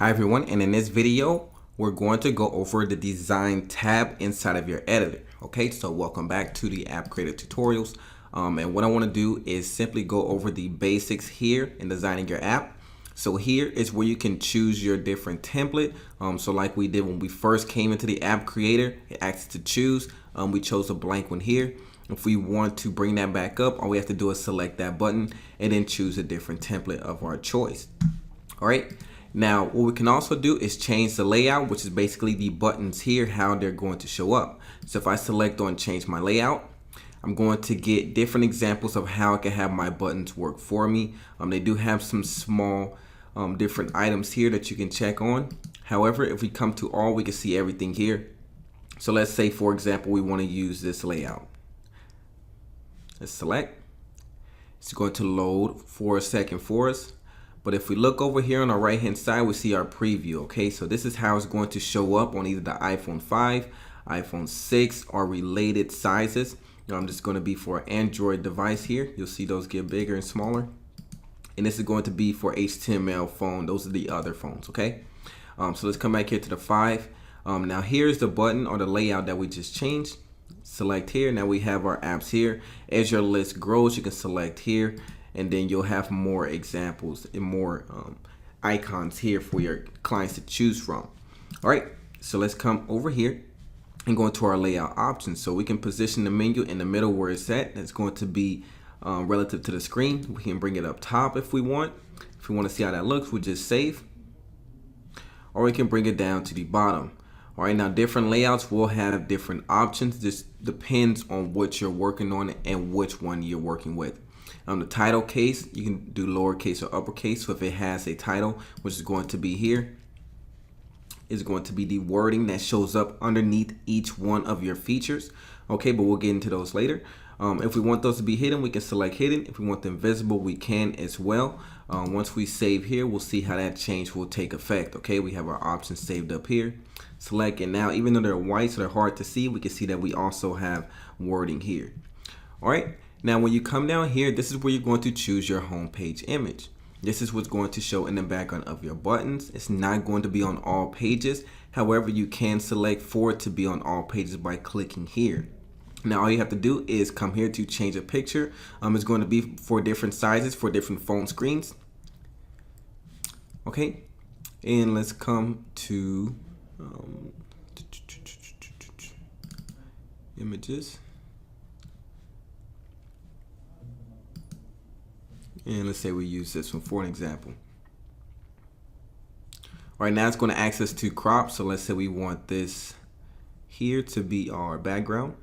Hi everyone, and in this video we're going to go over the design tab inside of your editor. Okay, so welcome back to the app creator tutorials, and what I want to do is simply go over the basics here in designing your app. So here is where you can choose your different template. So like we did when we first came into the app creator, it asks to choose. We chose a blank one here. If we want to bring that back up, all we have to do is select that button and then choose a different template of our choice. All right. Now, what we can also do is change the layout, which is basically the buttons here, how they're going to show up. So if I select on change my layout, I'm going to get different examples of how I can have my buttons work for me. They do have some small different items here that you can check on. However, if we come to all, we can see everything here. So let's say, for example, we want to use this layout. Let's select. It's going to load for a second for us. But if we look over here on the right hand side, we see our preview. Okay, so this is how it's going to show up on either the iPhone 5, iPhone 6, or related sizes. I'm just going to be for an Android device here. You'll see those get bigger and smaller. And this is going to be for HTML phone. Those are the other phones. Okay, so let's come back here to the 5. Now here's the button or the layout that we just changed. Select here. Now we have our apps here. As your list grows, you can select here. And then you'll have more examples and more icons here for your clients to choose from. All right, so let's come over here and go into our layout options. So we can position the menu in the middle where it's at. That's going to be relative to the screen. We can bring it up top if we want. If we want to see how that looks, we just save. Or we can bring it down to the bottom. All right, now different layouts will have different options. This depends on what you're working on and which one you're working with. The title case, you can do lowercase or uppercase. So if it has a title, which is going to be here, is going to be the wording that shows up underneath each one of your features. Okay, but we'll get into those later. If we want those to be hidden, we can select hidden. If we want them visible, we can as well. Once we save here, we'll see how that change will take effect. Okay, we have our options saved up here. Select, and now even though they're white, so they're hard to see, we can see that we also have wording here. All right. Now, when you come down here, this is where you're going to choose your home page image. This is what's going to show in the background of your buttons. It's not going to be on all pages. However, you can select for it to be on all pages by clicking here. Now, all you have to do is come here to change a picture. It's going to be for different sizes for different phone screens. Okay, and let's come to images. And let's say we use this one for an example. All right, now it's going to ask us to crop. So let's say we want this here to be our background.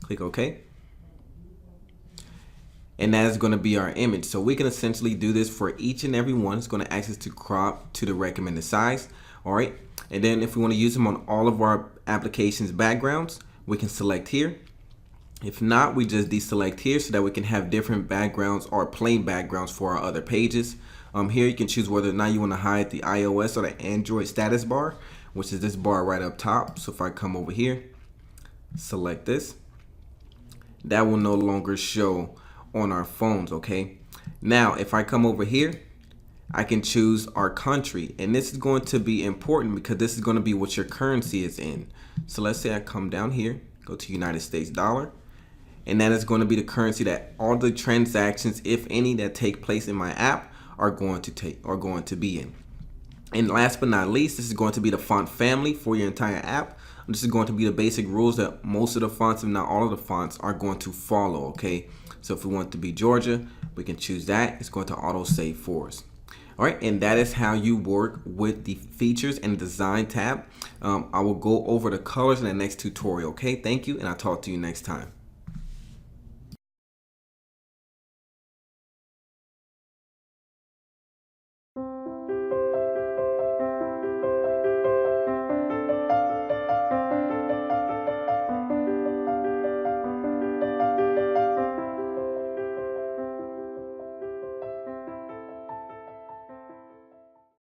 Click OK. And that is going to be our image. So we can essentially do this for each and every one. It's going to ask us to crop to the recommended size. All right. And then if we want to use them on all of our applications backgrounds, we can select here. If not, we just deselect here so that we can have different backgrounds or plain backgrounds for our other pages. Here you can choose whether or not you want to hide the iOS or the Android status bar, which is this bar right up top. So if I come over here, select this, that will no longer show on our phones. Okay. Now, if I come over here, I can choose our country, and this is going to be important because this is going to be what your currency is in. So let's say I come down here, go to United States dollar. And that is going to be the currency that all the transactions, if any, that take place in my app are going to be in. And last but not least, this is going to be the font family for your entire app. This is going to be the basic rules that most of the fonts, if not all of the fonts, are going to follow. Okay, so if we want to be Georgia, we can choose that. It's going to auto save for us. All right, and that is how you work with the features and design tab. I will go over the colors in the next tutorial. Okay, thank you, and I'll talk to you next time.